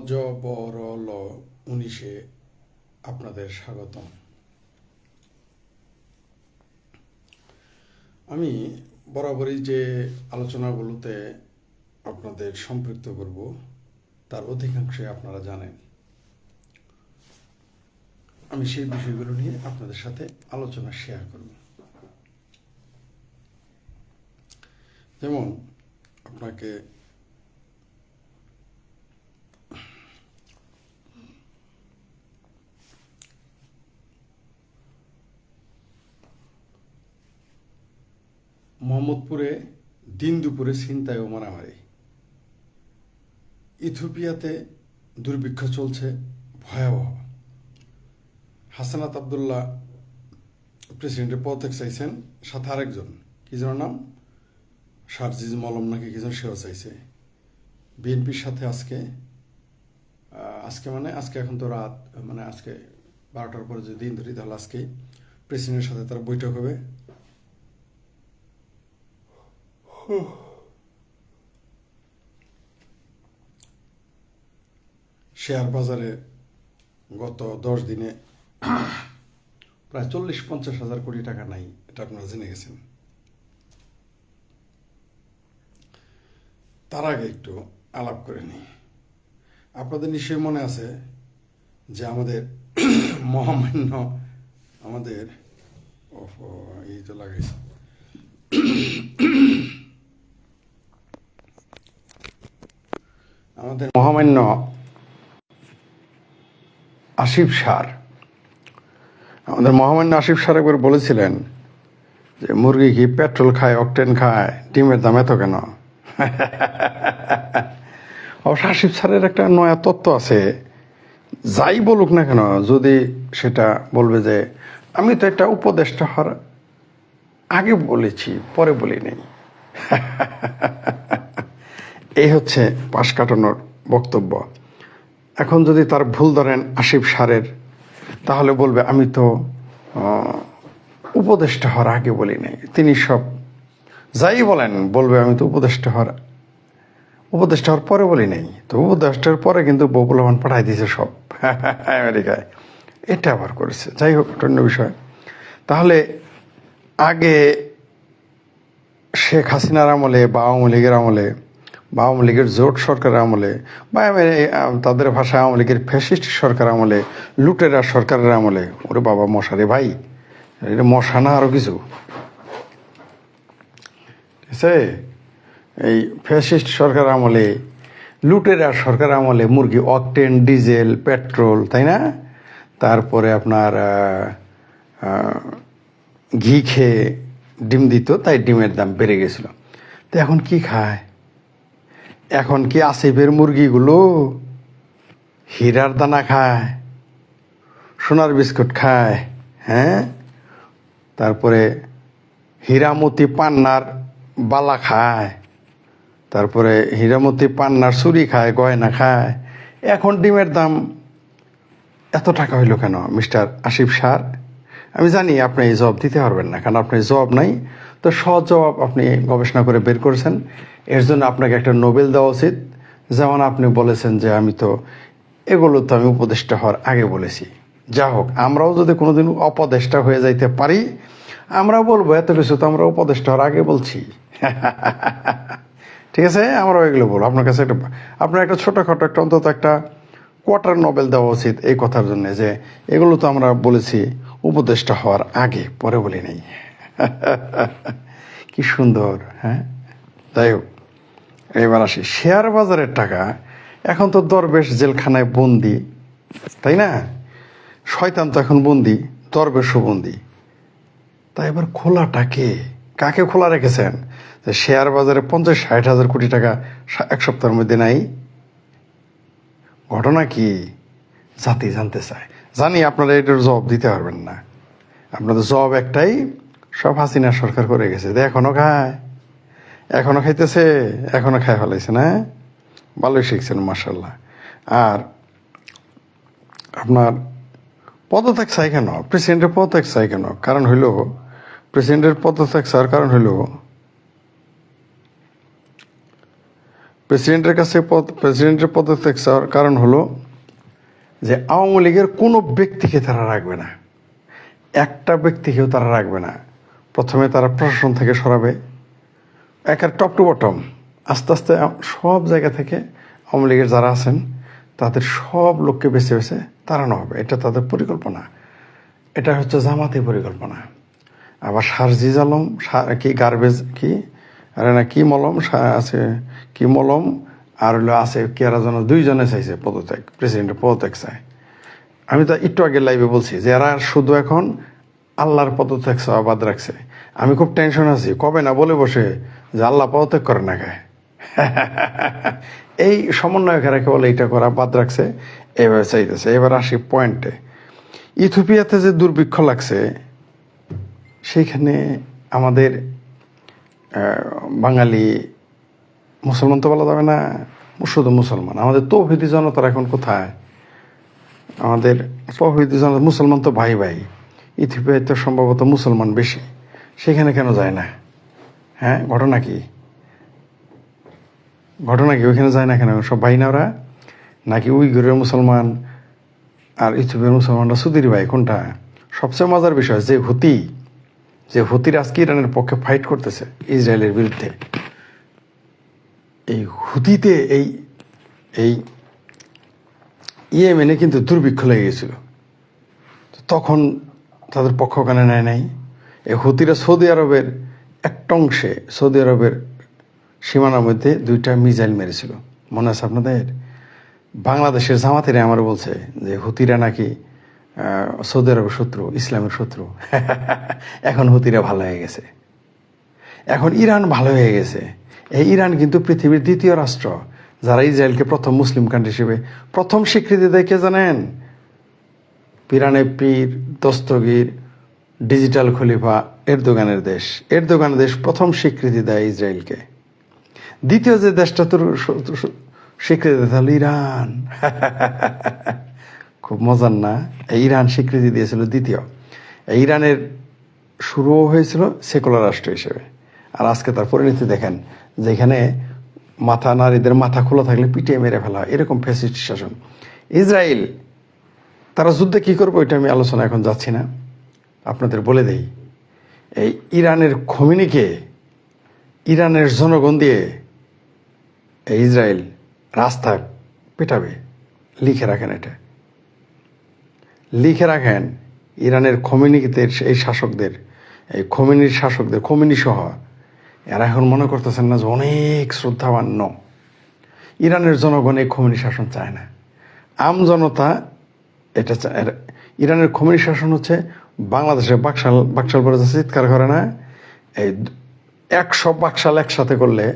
অজবরল 19-এ আপনাদের স্বাগতম। আমি বরাবরই যে আলোচনাগুলোতে আপনাদের সম্পৃক্ত করব তার অধিকাংশই আপনারা জানেন। আমি সেই বিষয়গুলো নিয়ে আপনাদের সাথে আলোচনা শেয়ার করব। যেমন আপনাকে মোহাম্মদপুরে দিন দুপুরে ছিনতাই ও মারামারি, ইথিওপিয়াতে দুর্ভিক্ষ চলছে ভয়াবহ, হাসানাত আবদুল্লাহ প্রেসিডেন্টের পদত্যাগ চাইছেন, সাথে আরেকজন কি যেন নাম শারজিজ মলম নাকি কি যেন সেও চাইছে। বিএনপির সাথে আজকে এখন তো রাত, আজকে 12টার পরে যদি দিন ধরি তাহলে আজকে প্রেসিডেন্টের সাথে তার বৈঠক হবে। শেয়ার বাজারে গত 10 দিনে প্রায় 40-50 হাজার কোটি টাকা নাই, এটা আপনারা জেনে গেছেন। তার আগে একটু আলাপ করে নিই। আপনাদের নিশ্চয়ই মনে আছে যে আমাদের মহামান্য এই তো লাগাইছে আমাদের মহামান্য আসিফ স্যার একবার বলেছিলেন যে মুরগি কি পেট্রোল খায়, অকটেন খায়, ডিমের দাম এত কেন? অবশ্য আসিফ স্যারের একটা নয়া তত্ত্ব আছে, যাই বলুক না কেন, যদি সেটা বলবে যে আমি তো একটা উপদেষ্টা হওয়ার আগে বলেছি, পরে বলি নেই। এই হচ্ছে পাশ কাটানোর বক্তব্য। এখন যদি তার ভুল ধরেন আসিফ স্যারের, তাহলে বলবে আমি তো উপদেষ্টা হওয়ার আগে বলি নাই। তিনি সব যাই বলেন বলবে আমি তো উপদেষ্টা হওয়ার পরে বলি নাই। তো উপদেষ্টার পরে কিন্তু বপুলমান পাঠাই দিয়েছে সব আমেরিকায়, এটা আবার করেছে। যাই হোক, অন্য বিষয়। তাহলে আগে শেখ হাসিনার আমলে বা আওয়ামী লীগের আমলে বা আওয়ামী লীগের জোট সরকারের আমলে বা তাদের ভাষায় আওয়ামী লীগের ফ্যাসিস্ট সরকার আমলে, লুটেরা সরকারের আমলে, ওরে বাবা মশারে ভাই, এটা মশা না আরো কিছু, ঠিক আছে? এই ফ্যাসিস্ট সরকার আমলে, লুটেরা সরকার আমলে মুরগি অকটেন, ডিজেল, পেট্রোল, তাই না? তারপরে আপনার ঘি খেয়ে ডিম দিত, তাই ডিমের দাম বেড়ে গেছিল। তো এখন কি খায়? এখন কি আসিফের মুরগিগুলো হীরার দানা খায়, সোনার বিস্কুট খায়? হ্যাঁ, তারপরে হীরামতি পান্নার বালা খায়, তারপরে হীরামতি পান্নার চুরি খায়, গয়না খায়। এখন ডিমের দাম এত টাকা হইল কেন? মিস্টার আসিফ স্যার, আমি জানি আপনি এই জবাব দিতে পারবেন না, কারণ আপনার জবাব নাই। তো সহজ জবাব আপনি গবেষণা করে বের করেছেন, এর জন্য আপনাকে একটা নোবেল দেওয়া উচিত। যেমন আপনি বলেছেন যে আমি উপদেষ্টা হওয়ার আগে বলেছি। যা হোক, আমরাও যদি কোনোদিন অপদেষ্টা হয়ে যাইতে পারি, আমরা বলবো এত কিছু তো আমরা উপদেষ্টা হওয়ার আগে বলছি। ঠিক আছে, আমরাও এগুলো বলবো। আপনার কাছে আপনার একটা ছোটোখাটো অন্তত একটা কোয়ার্টার নোবেল দেওয়া উচিত এই কথার জন্য, যে এগুলো তো আমরা বলেছি উপদেষ্টা হওয়ার আগে, পরে বলি নাই। কি সুন্দর, হ্যাঁ? যাই হোক, এবার আসি শেয়ার বাজারের টাকা। এখন তো দরবেশ জেলখানায় বন্দি, তাই না? শয়তান তো এখন বন্দি, দরবেশও বন্দি। তাই এবার খোলাটাকে কাকে খোলা রেখেছেন? যে শেয়ার বাজারে 50-60 হাজার কোটি টাকা 1 সপ্তাহের মধ্যে নাই। ঘটনা কি জাতি জানতে চায়। জানি আপনারা এটার জবাব দিতে পারবেন না। আপনাদের জবাব একটাই, সব হাসিনা সরকার করে গেছে। এখনো খায়, এখনো খাইতেছে, এখনো খায় ফেলাইছে না? ভালোই শিখছেন, মাশাল্লাহ। আর আপনার পদত্যাগ চাই কেন? প্রেসিডেন্টের পদত্যাগ চাই কেন? কারণ হইল, প্রেসিডেন্টের পদত্যাগ চাওয়ার কারণ হইল প্রেসিডেন্টের পদত্যাগ চাওয়ার কারণ হলো যে আওয়ামী লীগের কোনো ব্যক্তিকে তারা রাখবে না, একটা ব্যক্তিকেও তারা রাখবে না। প্রথমে তারা প্রশাসন থেকে সরাবে, একের টপ টু বটম, আস্তে আস্তে সব জায়গা থেকে আওয়ামী লীগের যারা আছেন তাদের সব লোককে বেছে বেছে তাড়ানো হবে। এটা তাদের পরিকল্পনা, এটা হচ্ছে জামাতের পরিকল্পনা। আবার শারজিজ আলম কি গার্বেজ কি আরে না কি মলম আছে, কি মলম আর হলো আছে কেরা যেন দুইজনে চাইছে পদত্যাগ, প্রেসিডেন্টের পদত্যাগ চায়। আমি তো একটু আগে লাইভে বলছি যে এরা শুধু এখন আল্লাহর পদত্যাগ চাওয়া বাদ রাখছে। আমি খুব টেনশন আছি, কবে না বলে বসে যে আল্লাহ পদত্যাগ করে না গায়ে। এই সমন্বয়কেরা কেবল এইটা করা বাদ রাখছে, এভাবে চাইতেছে। এবার আসি পয়েন্টে। ইথিওপিয়াতে যে দুর্ভিক্ষ লাগছে সেইখানে আমাদের বাঙালি মুসলমান তো বলা যাবে না, শুধু মুসলমান, আমাদের তৌহিদি জনতার এখন কোথায়? আমাদের তৌহিদি জনতা মুসলমান তো ভাই ভাই, ইথিওপিয়ায় তো সম্ভবত মুসলমান বেশি, সেখানে কেন যায় না? হ্যাঁ, ঘটনা কি ওইখানে যায় না কেন? সব ভাই না ওরা? নাকি উইগুরের মুসলমান আর ইথিওপিয়ার মুসলমানরা সুদির ভাই? কোনটা? সবচেয়ে মজার বিষয় যে হুতির আজকে ইরানের পক্ষে ফাইট করতেছে ইসরায়েলের বিরুদ্ধে, এই হুতিতে এই ইয়েমেনে কিন্তু দুর্ভিক্ষ লেগে গেছিল, তখন তাদের পক্ষ কানে নেয় নাই। এই হুতিরা সৌদি আরবের একটা অংশে, সৌদি আরবের সীমানার মধ্যে 2টা মিসাইল মেরেছিল, মনে আছে আপনাদের? বাংলাদেশের জামাতেরা আমার বলছে যে হুতিরা নাকি সৌদি আরবের শত্রু, ইসলামের শত্রু। এখন হুতিরা ভালো হয়ে গেছে, এখন ইরান ভালো হয়ে গেছে। এই ইরান কিন্তু পৃথিবীর 2য় রাষ্ট্র যারা ইসরায়েলকে প্রথম মুসলিম কান্ট্রি হিসেবে প্রথম স্বীকৃতি দেয়। কে জানেন? পিরানে পীর, দস্তগীর, ডিজিটাল খলিফা এরদোগানের দেশ প্রথম স্বীকৃতি দেয় ইসরায়েলকে। দ্বিতীয় যে দেশটা তোর স্বীকৃতি দেয় তাহলে ইরান। খুব মজার না? এই ইরান স্বীকৃতি দিয়েছিল দ্বিতীয়। এই ইরানের শুরুও হয়েছিল সেকুলার রাষ্ট্র হিসেবে, আর আজকে তার পরিণতি দেখেন, যেখানে নারীদের মাথা খোলা থাকলে পিটিয়ে মেরে ফেলা হয়, এরকম ফ্যাসিস্ট শাসন। ইসরায়েল তারা যুদ্ধে কি করবে ওইটা আমি আলোচনা এখন যাচ্ছি না, আপনাদের বলে দেই। এই ইরানের খমিনিকে ইরানের জনগণ দিয়ে এই ইসরায়েল রাস্তা পেটাবে। লিখে রাখেন, এটা লিখে রাখেন। ইরানের খমিনিদের এই শাসকদের, এই খমিনি সহ এরা এখন মনে করতেছেন না যে অনেক শ্রদ্ধাবান্য। ইরানের জনগণ এই খমিনি শাসন চায় না, আম জনতা এটা চায়। ইরানের খমিনি শাসন হচ্ছে বাংলাদেশে বাকশাল করে চিৎকার করে না, এই 100 বাকশাল একসাথে করলে,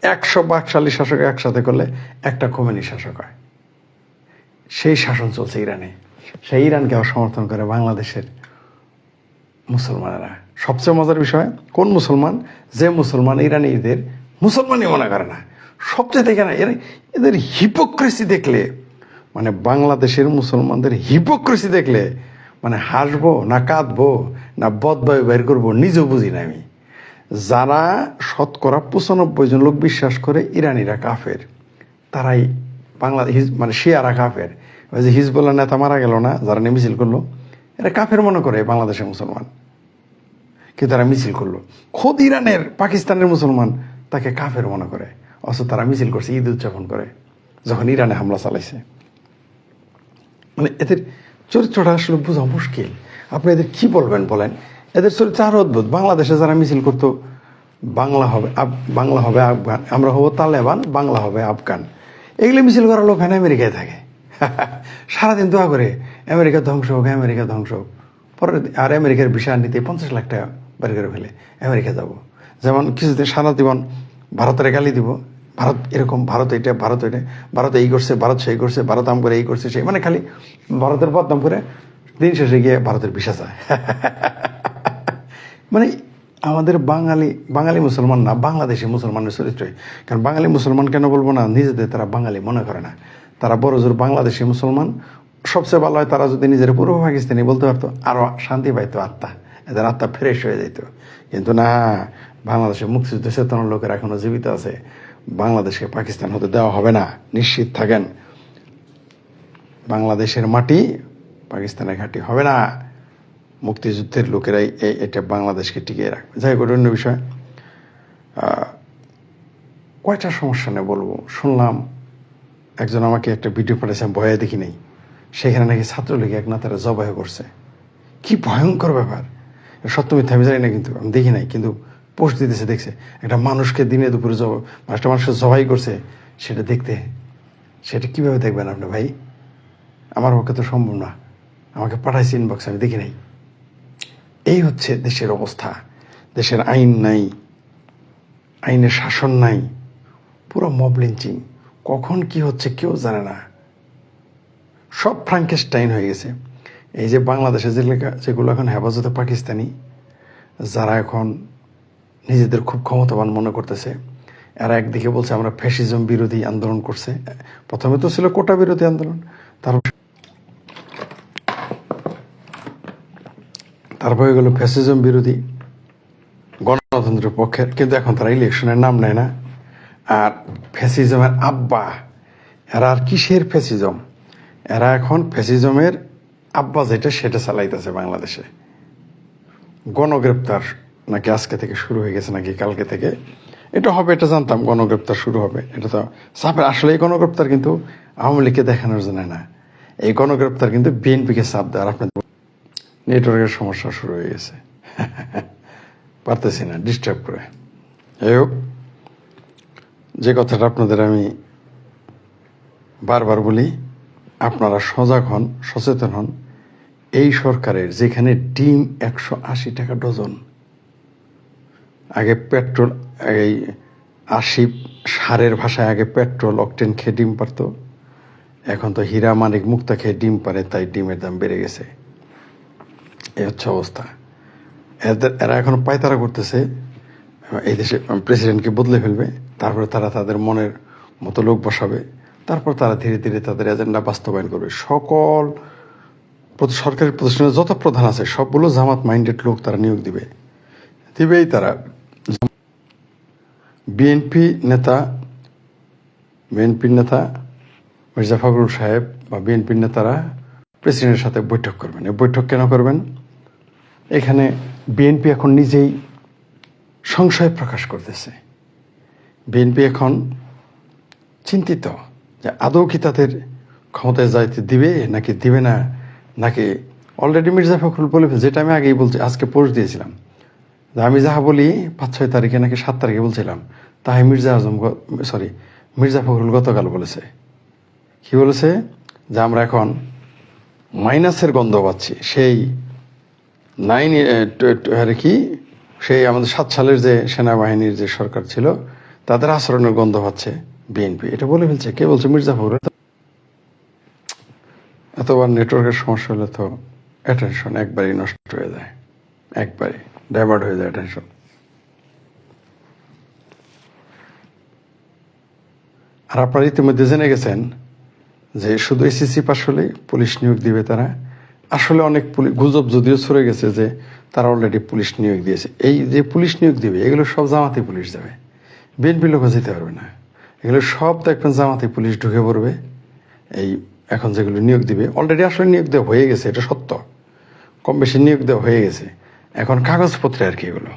100 বাকশালী শাসক একসাথে করলে একটা খমিনি শাসক হয়। সেই শাসন চলছে ইরানে। সেই ইরানকে সমর্থন করে বাংলাদেশের মুসলমানেরা। সবচেয়ে মজার বিষয়, কোন মুসলমান? যে মুসলমান ইরানিদের মুসলমানই মনে করে না। সবচেয়ে দেখে না এদের হিপোক্রেসি দেখলে, মানে বাংলাদেশের মুসলমানদের হিপোক্রেসি দেখলে মানে হাসবো না কাঁদবো না বদবায়ু বের করবো নিজেও বুঝি না আমি। যারা 95% জন লোক বিশ্বাস করে ইরানিরা কাফের, তারাই বাংলাদেশ মানে শিয়ারা কাফের। ওই যে হিজবুল্লাহ নেতা মারা গেল না, যারা নিয়ে মিছিল করলো, এরা কাফের মনে করে বাংলাদেশের মুসলমান, কিন্তু তারা মিছিল করলো। খোদ ইরানের পাকিস্তানের মুসলমান তাকে কাফের মনে করে, অথচ তারা মিছিল করছে, ঈদ উদযাপন করে যখন ইরানে হামলা চালাইছে। মানে এদের চরিত্রটা আসলে বোঝা মুশকিল। আপনি এদের কি বলবেন বলেন? এদের চরিত্র আরো অদ্ভুত। বাংলাদেশে যারা মিছিল করতো, বাংলা হবে আফগান, আমরা হবো তালেবান, বাংলা হবে আফগান, এগুলো মিছিল করার লোক হয় আমেরিকায় থাকে। সারাদিন দোয়া করে আমেরিকা ধ্বংস হোক, আমেরিকা ধ্বংস হোক। পরে আর আমেরিকার ভিসা নিতে 50 লাখ টাকা বের করে ফেলে আমেরিকা যাব। যেমন কিছুদিন সারা জীবন ভারতের গালি দিব, ভারত এরকম, ভারত এটা, ভারত এই করছে, ভারত সেই করছে, ভারত আম করে এই করছে সেই, মানে খালি ভারতের বদনাম করে দিন শেষে গিয়ে ভারতের ভিসা চায়। মানে আমাদের বাঙালি মুসলমান না, বাংলাদেশি মুসলমানের চরিত্রই। কারণ বাঙালি মুসলমান কেন বলবো না, নিজেদের তারা বাঙালি মনে করে না, তারা বড় জোর বাংলাদেশি মুসলমান। সবচেয়ে ভালো হয় তারা যদি নিজের পূর্ব পাকিস্তানি বলতে পারতো, আরো শান্তি পাইতো, এদের আত্মা ফ্রেশ হয়ে যেত। কিন্তু না, বাংলাদেশে মুক্তিযুদ্ধ চেতনার লোকেরা এখনো জীবিত আছে, বাংলাদেশকে পাকিস্তান হতে দেওয়া হবে না, নিশ্চিত থাকেন। বাংলাদেশের মাটি পাকিস্তানের ঘাঁটি হবে না। মুক্তিযুদ্ধের লোকেরাই এটা বাংলাদেশকে টিকিয়ে রাখবে। যাই হোক, অন্য বিষয়। কয়টা সমস্যা নিয়ে বলবো, শুনলাম একজন আমাকে একটা ভিডিও পাঠিয়েছে, আমি ভয়ে দেখি নাই, সেখানে নাকি ছাত্রলীগ এক নেতারা জবাই করছে। কি ভয়ঙ্কর ব্যাপার! সত্য মিথ্যা আমি জানি না, কিন্তু আমি দেখি নাই, কিন্তু পোস্ট দিতেছে, দেখছে একটা মানুষকে দিনে দুপুরে একটা মানুষকে জবাই করছে, সেটা দেখতে, সেটা কিভাবে দেখবেন আপনি ভাই? আমার পক্ষে তো সম্ভব না। আমাকে পাঠাইছে ইনবক্স, আমি দেখি নাই। এই হচ্ছে দেশের অবস্থা। দেশের আইন নাই, আইনের শাসন নাই, পুরো মব লিঞ্চিং। কখন কি হচ্ছে কেউ জানে না, সব ফ্রাঙ্কেস্টাইন হয়ে গেছে। এই যে বাংলাদেশে যেগুলো এখন হেফাজতে পাকিস্তানি, যারা এখন নিজেদের খুব ক্ষমতাবান মনে করতেছে, এরা একদিকে বলছে আমরা ফ্যাসিজম বিরোধী আন্দোলন করছে। প্রথমে তো ছিল কোটা বিরোধী আন্দোলন, তারপরে গেল ফ্যাসিজম বিরোধী, গণতন্ত্রের পক্ষের। কিন্তু এখন তারা ইলেকশনের নাম নেয় না। আর ফ্যাসিজমের আব্বা, এরা আর কিসের ফ্যাসিজম? এরা এখন ফ্যাসিজমের আব্বা যেটা, সেটা চালাইতেছে বাংলাদেশে। গণগ্রেপ্তার নাকি আজকে থেকে শুরু হয়ে গেছে, নাকি কালকে থেকে এটা হবে, এটা জানতাম। গণগ্রেপ্তার শুরু হবে, এটা তো চাপের। আসলে এই গণগ্রেপ্তার কিন্তু আওয়ামী লীগকে দেখানোর জন্য না, এই গণগ্রেপ্তার কিন্তু বিএনপিকে চাপ দেওয়ার। আপনার নেটওয়ার্কের সমস্যা শুরু হয়ে গেছে, পারতেছি না, ডিস্টার্ব করে। যাই হোক, যে কথাটা আপনাদের আমি বারবার বলি, আপনারা সজাগ হন, সচেতন হন। এই সরকারের যেখানে ডিম 180 টাকা ডজন, আগে পেট্রোল, এই 80 সারের ভাষায় আগে পেট্রোল অকটেন খেয়ে ডিম পারত, এখন তো হীরা মানিক মুক্তা খেয়ে ডিম পারে, তাই ডিমের দাম বেড়ে গেছে। এই হচ্ছে অবস্থা। এরা এখন পায়তারা করতেছে এই দেশে প্রেসিডেন্টকে বদলে ফেলবে, তারপরে তারা তাদের মনের মতো লোক বসাবে, তারপর তারা ধীরে ধীরে তাদের এজেন্ডা বাস্তবায়ন করবে। সকল সরকারি প্রতিষ্ঠানের যত প্রধান আছে সবগুলো জামাত মাইন্ডেড লোক তারা নিয়োগ দিবেই তারা। বিএনপির নেতা মির্জা ফখরুল সাহেব বা বিএনপির নেতারা প্রেসিডেন্টের সাথে বৈঠক করবেন। এই বৈঠক কেন করবেন? এখানে বিএনপি এখন নিজেই সংশয় প্রকাশ করতেছে। বিএনপি এখন চিন্তিত যে আদৌ কি তাদের ক্ষমতায় যাইতে দিবে নাকি দিবে না, নাকি অলরেডি মির্জা ফখরুল বলে, যেটা আমি আগেই বলছি, আজকে পোস্ট দিয়েছিলাম, যে আমি যাহা বলি 5-6 তারিখে নাকি 7 তারিখে বলছিলাম, তাই মির্জা ফখরুল গতকাল বলেছে। কি বলেছে? যে আমরা এখন মাইনাসের গন্ধ পাচ্ছি। সেই সেই আমাদের 7 সালের যে সেনাবাহিনীর যে সরকার ছিল, তাদের আচরণের গন্ধ পাচ্ছে বিএনপি। এটা বলে ফেলছে। কে বলছে? মির্জা ফখরুল। এতবার নেটওয়ার্কের সমস্যা হলে তো অ্যাটেনশন একবারই নষ্ট হয়ে যায়, একবারে ডাইভার্ট হয়ে যায় অ্যাটেনশন। আর আপনারা ইতিমধ্যে জেনে গেছেন যে শুধু এসএসসি পাস হলে পুলিশ নিয়োগ দিবে তারা। আসলে অনেক গুজব যদিও ছড়ে গেছে যে তারা অলরেডি পুলিশ নিয়োগ দিয়েছে। এই যে পুলিশ নিয়োগ দিবে, এগুলো সব জামাতি পুলিশ যাবে, বিএনপি লোকও যেতে পারবে না। এগুলো সব দেখবেন জামাতি পুলিশ ঢুকে পড়বে। এই এখন যেগুলো নিয়োগ দিবে, অলরেডি আসলে নিয়োগ দেওয়া হয়ে গেছে, এটা সত্য, কম বেশি নিয়োগ দেওয়া হয়ে গেছে। এখন কাগজপত্রে আর কি, এগুলো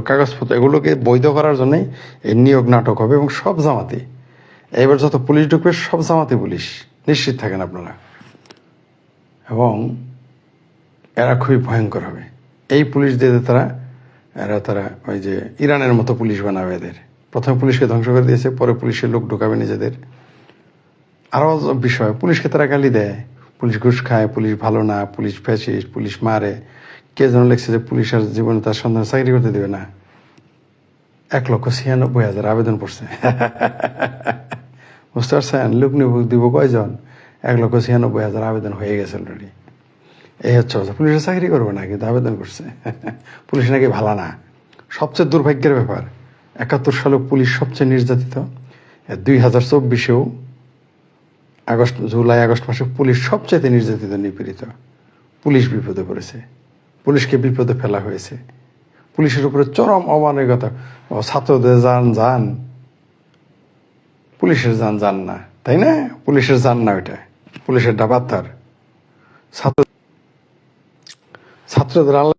কাগজপত্র, এগুলোকে বৈধ করার জন্যই এই নিয়োগ নাটক হবে, এবং সব জামাতি। এবার যত পুলিশ ঢুকবে সব জামাতি পুলিশ, নিশ্চিত থাকেন আপনারা। এবং এরা খুবই ভয়ঙ্কর হবে। এই পুলিশ দিয়ে তারা ওই যে ইরানের মতো পুলিশ বানাবে এদের। প্রথমে পুলিশকে ধ্বংস করে দিয়েছে, পরে পুলিশের লোক ঢুকাবে নিজেদের। আরও বিষয়, পুলিশকে তারা গালি দেয়, পুলিশ ঘুষ খায়, পুলিশ ভালো না, পুলিশ ফ্যাসিস্ট, পুলিশ মারে। কে যেন লিখছে যে পুলিশ আর জীবনে তার সন্তান চাকরি করতে দেবে না। 1,96,000 আবেদন পড়ছে। বুঝতে পারছেন? লোক দিব কয়জন? 1,96,000 আবেদন হয়ে গেছে অলরেডি। এই হচ্ছে অবস্থা। পুলিশে চাকরি করবে না, কিন্তু আবেদন করছে। পুলিশ নাকি ভালো না। সবচেয়ে দুর্ভাগ্যের ব্যাপার, 71 সালে পুলিশ সবচেয়ে নির্যাতিত। 2024-এও জুলাই আগস্ট মাসে পুলিশ সবচেয়ে নির্যাতিত, নিপীড়িত। পুলিশ বিপদে পড়েছে, পুলিশকে বিপদে ফেলা হয়েছে। পুলিশের উপরে চরম অমানবিকতা। ছাত্রদের যান পুলিশের যান যান না, তাই না? পুলিশের যান না ওইটা, পুলিশের ডাবাতার ছাত্রদের আল্লাহ